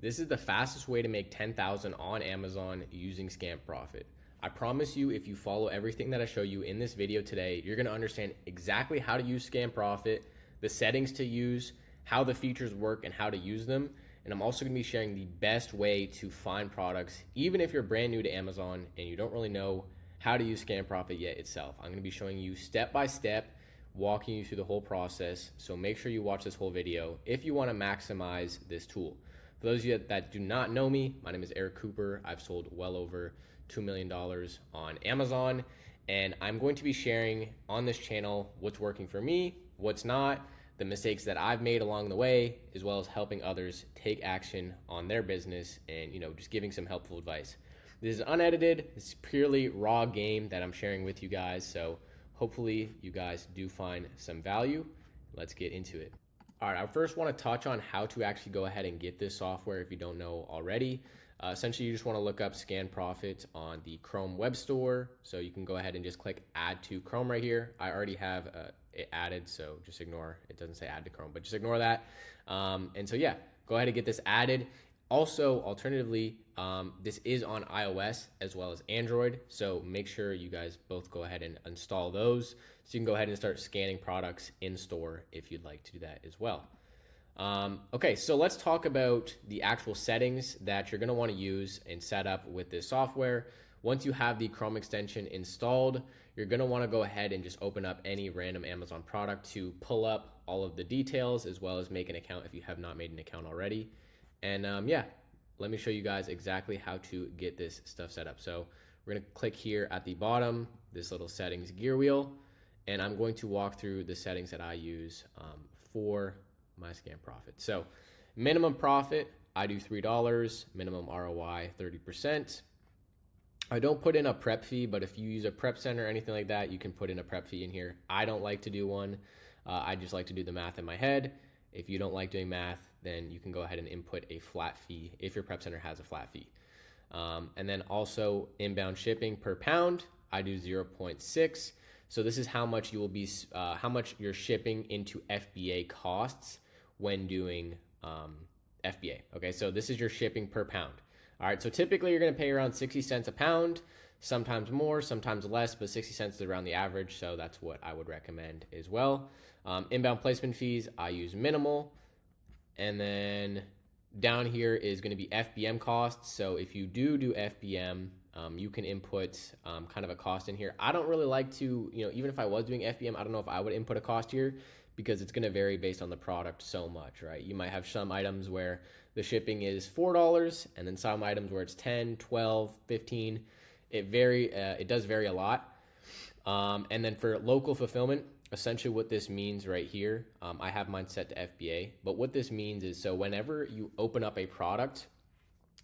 This is the fastest way to make 10,000 on Amazon using Scam Profit. I promise you, if you follow everything that I show you in this video today, you're gonna understand exactly how to use Scam Profit, the settings to use, how the features work and how to use them. And I'm also gonna be sharing the best way to find products, even if you're brand new to Amazon and you don't really know how to use Scam Profit yet itself. I'm gonna be showing you step by step, walking you through the whole process. So make sure you watch this whole video if you wanna maximize this tool. For those of you that do not know me, my name is Eric Cooper. I've sold well over $2 million on Amazon, and I'm going to be sharing on this channel what's working for me, what's not, the mistakes that I've made along the way, as well as helping others take action on their business and, just giving some helpful advice. This is unedited. This is purely raw game that I'm sharing with you guys. So hopefully you guys do find some value. Let's get into it. All right, I first want to touch on how to actually go ahead and get this software if you don't know already. Essentially, you just want to look up Scam Profit on the Chrome Web Store. So you can go ahead and just click Add to Chrome right here. I already have it added, so just ignore. It doesn't say Add to Chrome, but just ignore that. And so yeah, go ahead and get this added. Also, alternatively, this is on iOS as well as Android. So make sure you guys both go ahead and install those. So you can go ahead and start scanning products in store if you'd like to do that as well. Okay, so let's talk about the actual settings that you're going to want to use and set up with this software. Once you have the Chrome extension installed, you're going to want to go ahead and just open up any random Amazon product to pull up all of the details as well as make an account if you have not made an account already. And yeah, let me show you guys exactly how to get this stuff set up. So we're going to click here at the bottom, this little settings gear wheel, and I'm going to walk through the settings that I use for my Scam Profit. So minimum profit, I do $3, minimum ROI 30%. I don't put in a prep fee, but if you use a prep center or anything like that, you can put in a prep fee in here. I don't like to do one. I just like to do the math in my head. If you don't like doing math, then you can go ahead and input a flat fee if your prep center has a flat fee. And then also inbound shipping per pound, I do 0.6. So this is how much you will be, how much you're shipping into FBA costs when doing FBA. Okay, so this is your shipping per pound. All right, so typically you're going to pay around 60 cents a pound, sometimes more, sometimes less, but 60 cents is around the average, so that's what I would recommend as well. Inbound placement fees, I use minimal. And then down here is going to be FBM costs. So if you do FBM, you can input kind of a cost in here. I don't really like to, even if I was doing FBM, I don't know if I would input a cost here because it's going to vary based on the product so much, right? You might have some items where the shipping is $4 and then some items where it's 10, 12, 15. It does vary a lot. And then for local fulfillment, essentially what this means right here, I have mine set to FBA, but what this means is, so whenever you open up a product,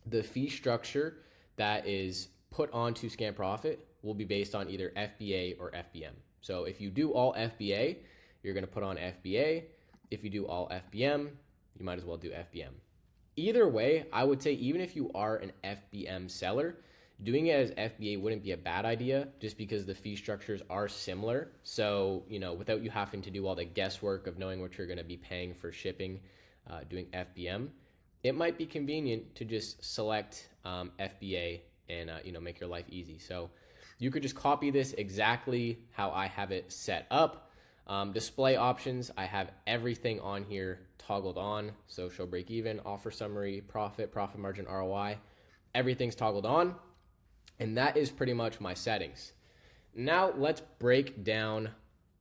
the fee structure that is put onto Scam Profit will be based on either FBA or FBM. So if you do all FBA, you're going to put on FBA. If you do all FBM, you might as well do FBM. Either way, I would say even if you are an FBM seller, doing it as FBA wouldn't be a bad idea just because the fee structures are similar. So, without you having to do all the guesswork of knowing what you're going to be paying for shipping, doing FBM, it might be convenient to just select FBA and, make your life easy. So you could just copy this exactly how I have it set up. Display options, I have everything on here toggled on. So show break even, offer summary, profit margin, ROI, everything's toggled on. And that is pretty much my settings. Now let's break down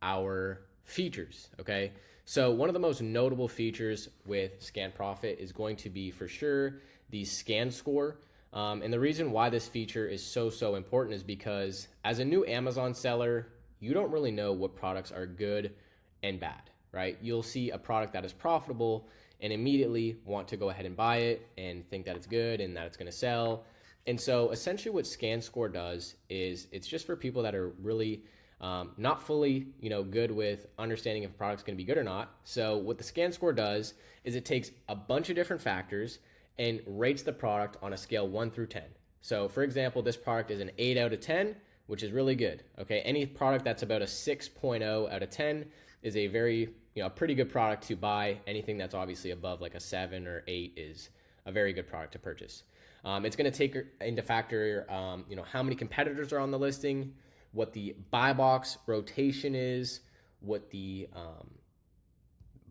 our features, okay? So one of the most notable features with Scam Profit is going to be for sure the scan score. And the reason why this feature is so important is because as a new Amazon seller, you don't really know what products are good and bad, right? You'll see a product that is profitable and immediately want to go ahead and buy it and think that it's good and that it's gonna sell. And so essentially what Scan Score does is it's just for people that are really not fully, good with understanding if a product's going to be good or not. So what the Scan Score does is it takes a bunch of different factors and rates the product on a scale 1 through 10. So for example, this product is an 8 out of 10, which is really good. Okay, any product that's about a 6.0 out of 10 is a very, pretty good product to buy. Anything that's obviously above like a 7 or 8 is a very good product to purchase. It's going to take into factor, how many competitors are on the listing, what the buy box rotation is, what the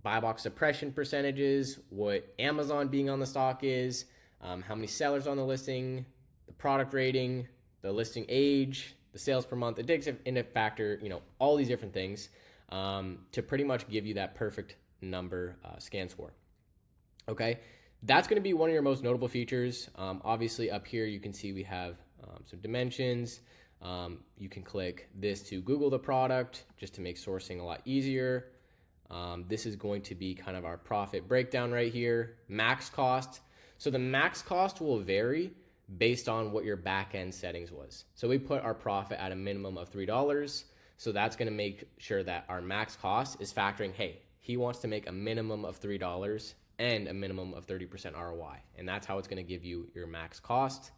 buy box suppression percentage is, what Amazon being on the stock is, how many sellers on the listing, the product rating, the listing age, the sales per month. It takes into factor, all these different things to pretty much give you that perfect number scan score. Okay, that's going to be one of your most notable features. Obviously, up here you can see we have some dimensions. You can click this to Google the product just to make sourcing a lot easier. This is going to be kind of our profit breakdown right here. Max cost. So the max cost will vary based on what your back end settings was. So we put our profit at a minimum of $3. So that's going to make sure that our max cost is factoring, hey, he wants to make a minimum of $3 and a minimum of 30% ROI. And that's how it's going to give you your max cost.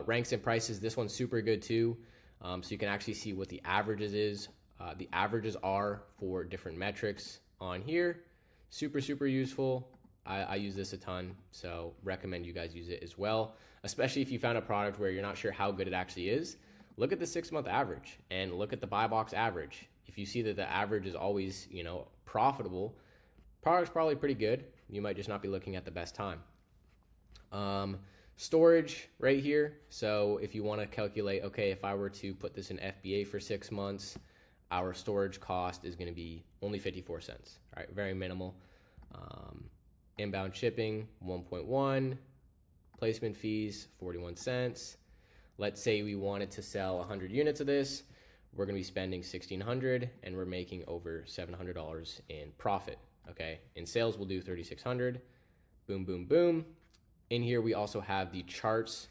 Ranks and prices, this one's super good too. So you can actually see what the averages is. The averages are for different metrics on here. Super, super useful. I use this a ton, so recommend you guys use it as well, especially if you found a product where you're not sure how good it actually is. Look at the 6-month average and look at the buy box average. If you see that the average is always, profitable, product's probably pretty good. You might just not be looking at the best time. Storage right here. So if you want to calculate, okay, if I were to put this in FBA for 6 months, our storage cost is going to be only 54 cents. All right, very minimal. Inbound shipping, 1.1. Placement fees, 41 cents. Let's say we wanted to sell 100 units of this. We're going to be spending $1,600 and we're making over $700 in profit. Okay, in sales, we'll do $3,600. Boom, boom, boom. In here, we also have the charts.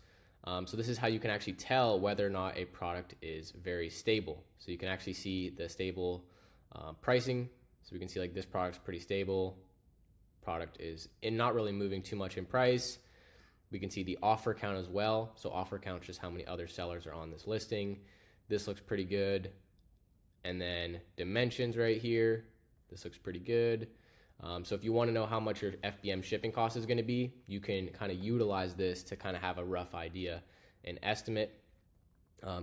So this is how you can actually tell whether or not a product is very stable. So you can actually see the stable pricing. So we can see like this product's pretty stable. Product is not really moving too much in price. We can see the offer count as well. So offer count is just how many other sellers are on this listing. This looks pretty good. And then dimensions right here. This looks pretty good. So if you want to know how much your FBM shipping cost is going to be, you can kind of utilize this to kind of have a rough idea and estimate.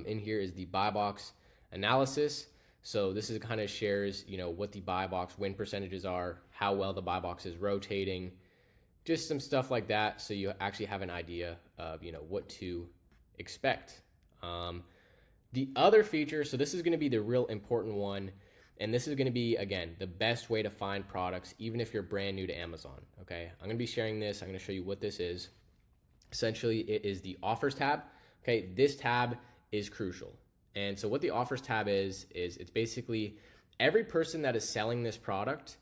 In here is the buy box analysis. So this is kind of shares, what the buy box win percentages are, how well the buy box is rotating, just some stuff like that. So you actually have an idea of, what to expect. The other feature, so this is going to be the real important one. And this is going to be, again, the best way to find products, even if you're brand new to Amazon, okay? I'm going to be sharing this. I'm going to show you what this is. Essentially, it is the offers tab, okay? This tab is crucial. And so what the offers tab is it's basically every person that is selling this product,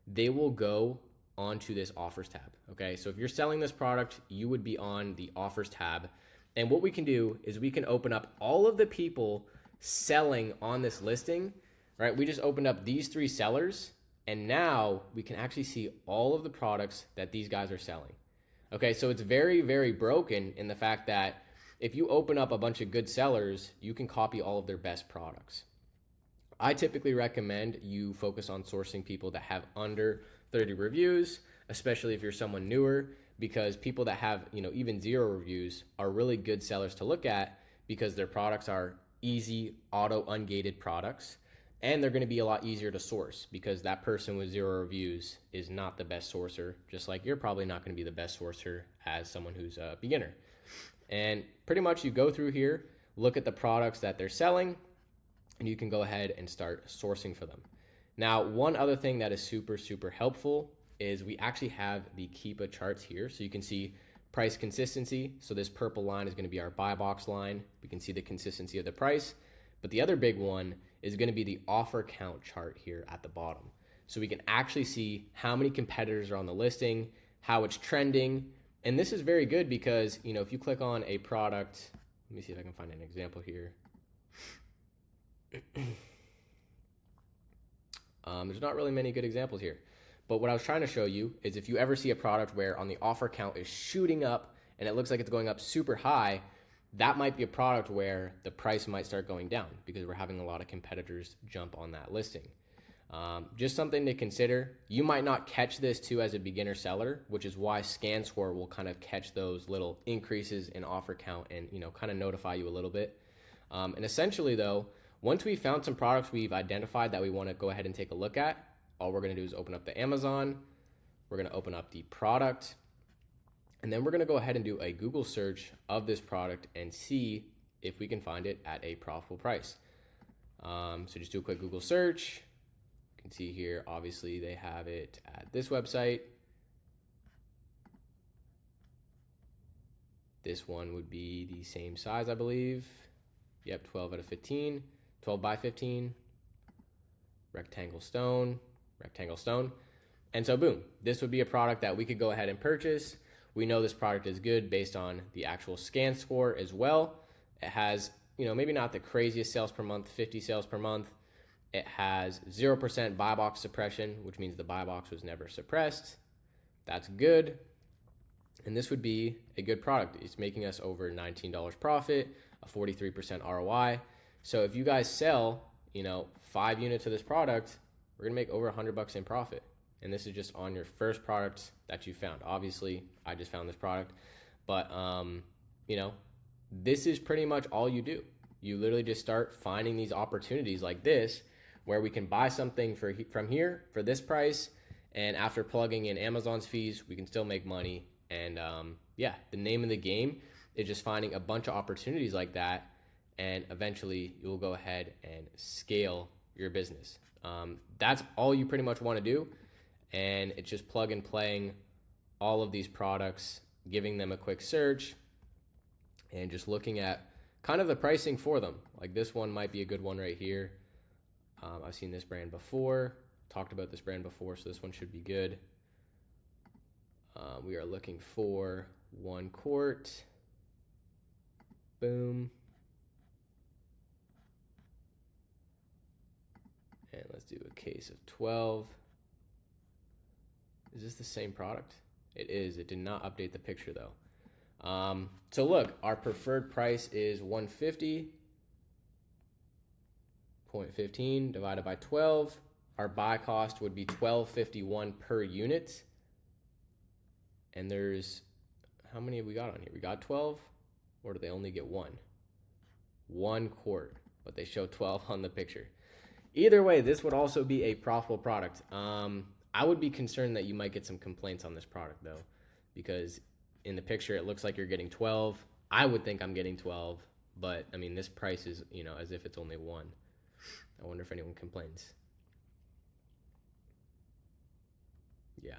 they will go onto this offers tab, okay? So if you're selling this product, you would be on the offers tab. And what we can do is we can open up all of the people selling on this listing. Right, we just opened up these 3 sellers, and now we can actually see all of the products that these guys are selling. Okay, so it's very, very broken in the fact that if you open up a bunch of good sellers, you can copy all of their best products. I typically recommend you focus on sourcing people that have under 30 reviews, especially if you're someone newer, because people that have, even 0 reviews are really good sellers to look at because their products are easy, auto ungated products. And they're going to be a lot easier to source because that person with 0 reviews is not the best sourcer, just like you're probably not going to be the best sourcer as someone who's a beginner. And pretty much you go through here, look at the products that they're selling, and you can go ahead and start sourcing for them. Now, one other thing that is super, super helpful is we actually have the Keepa charts here. So you can see price consistency. So this purple line is going to be our buy box line. We can see the consistency of the price. But the other big one is going to be the offer count chart here at the bottom. So we can actually see how many competitors are on the listing, how it's trending. And this is very good because, if you click on a product, let me see if I can find an example here. There's not really many good examples here. But what I was trying to show you is if you ever see a product where on the offer count is shooting up and it looks like it's going up super high, that might be a product where the price might start going down because we're having a lot of competitors jump on that listing. Just something to consider. You might not catch this too as a beginner seller, which is why ScanScore will kind of catch those little increases in offer count and kind of notify you a little bit. And essentially though, once we've found some products we've identified that we want to go ahead and take a look at, all we're going to do is open up the Amazon. We're going to open up the product, and then we're going to go ahead and do a Google search of this product and see if we can find it at a profitable price. So just do a quick Google search. You can see here, obviously they have it at this website. This one would be the same size, I believe. Yep, 12 out of 15, 12 by 15, rectangle stone. And so boom, this would be a product that we could go ahead and purchase. We know this product is good based on the actual scan score as well. It has, maybe not the craziest sales per month, 50 sales per month. It has 0% buy box suppression, which means the buy box was never suppressed. That's good. And this would be a good product. It's making us over $19 profit, a 43% ROI. So if you guys sell, 5 units of this product, we're gonna make over $100 in profit. And this is just on your first product that you found. Obviously, I just found this product, but this is pretty much all you do. You literally just start finding these opportunities like this, where we can buy something from here for this price, and after plugging in Amazon's fees, we can still make money. And the name of the game is just finding a bunch of opportunities like that, and eventually you'll go ahead and scale your business. That's all you pretty much want to do, and it's just plug and playing all of these products, giving them a quick search, and just looking at kind of the pricing for them. Like this one might be a good one right here. I've seen this brand before, talked about this brand before, so this one should be good. We are looking for 1 quart. Boom. And let's do a case of 12. Is this the same product? It is. It did not update the picture though. So look, our preferred price is 150.15 divided by 12. Our buy cost would be $12.51 per unit. And there's, how many have we got on here? We got 12, or do they only get 1? 1 quart, but they show 12 on the picture. Either way, this would also be a profitable product. I would be concerned that you might get some complaints on this product though, because in the picture it looks like you're getting 12. I would think I'm getting 12, but I mean this price is, as if it's only 1. I wonder if anyone complains. Yeah.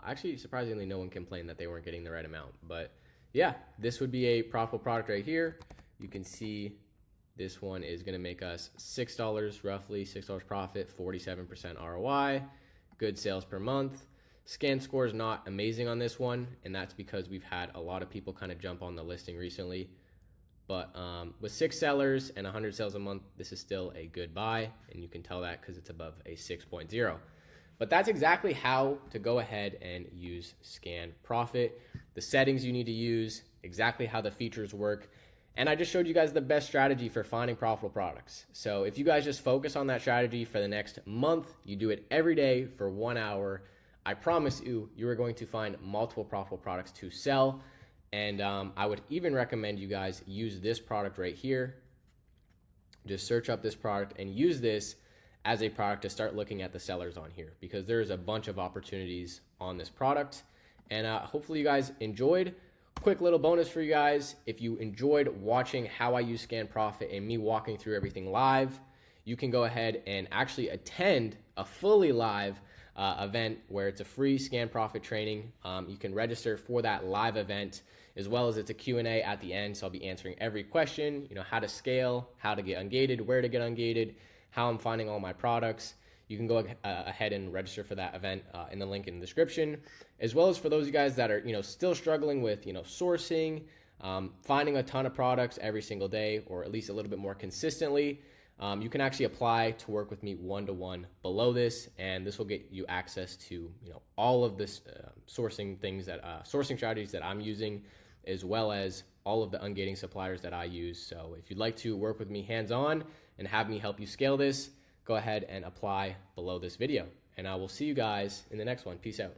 Actually, surprisingly, no one complained that they weren't getting the right amount. But yeah, this would be a profitable product right here. You can see this one is going to make us $6 roughly, $6 profit, 47% ROI, good sales per month. Scan score is not amazing on this one, and that's because we've had a lot of people kind of jump on the listing recently. But with 6 sellers and 100 sales a month, this is still a good buy, and you can tell that because it's above a 6.0. But that's exactly how to go ahead and use Scan Profit, the settings you need to use, exactly how the features work. And I just showed you guys the best strategy for finding profitable products. So if you guys just focus on that strategy for the next month, you do it every day for 1 hour, I promise you, you are going to find multiple profitable products to sell. And I would even recommend you guys use this product right here. Just search up this product and use this as a product to start looking at the sellers on here, because there's a bunch of opportunities on this product. And hopefully you guys enjoyed. Quick little bonus for you guys. If you enjoyed watching how I use Scan Profit and me walking through everything live, you can go ahead and actually attend a fully live event where it's a free Scan Profit training. You can register for that live event, as well as it's a Q&A at the end. So I'll be answering every question, how to scale, how to get ungated, where to get ungated, how I'm finding all my products. You can go ahead and register for that event in the link in the description, as well as for those of you guys that are, still struggling with, sourcing, finding a ton of products every single day, or at least a little bit more consistently. You can actually apply to work with me one-to-one below this, and this will get you access to, all of this sourcing strategies that I'm using, as well as all of the ungating suppliers that I use. So if you'd like to work with me hands-on and have me help you scale this, go ahead and apply below this video. And I will see you guys in the next one. Peace out.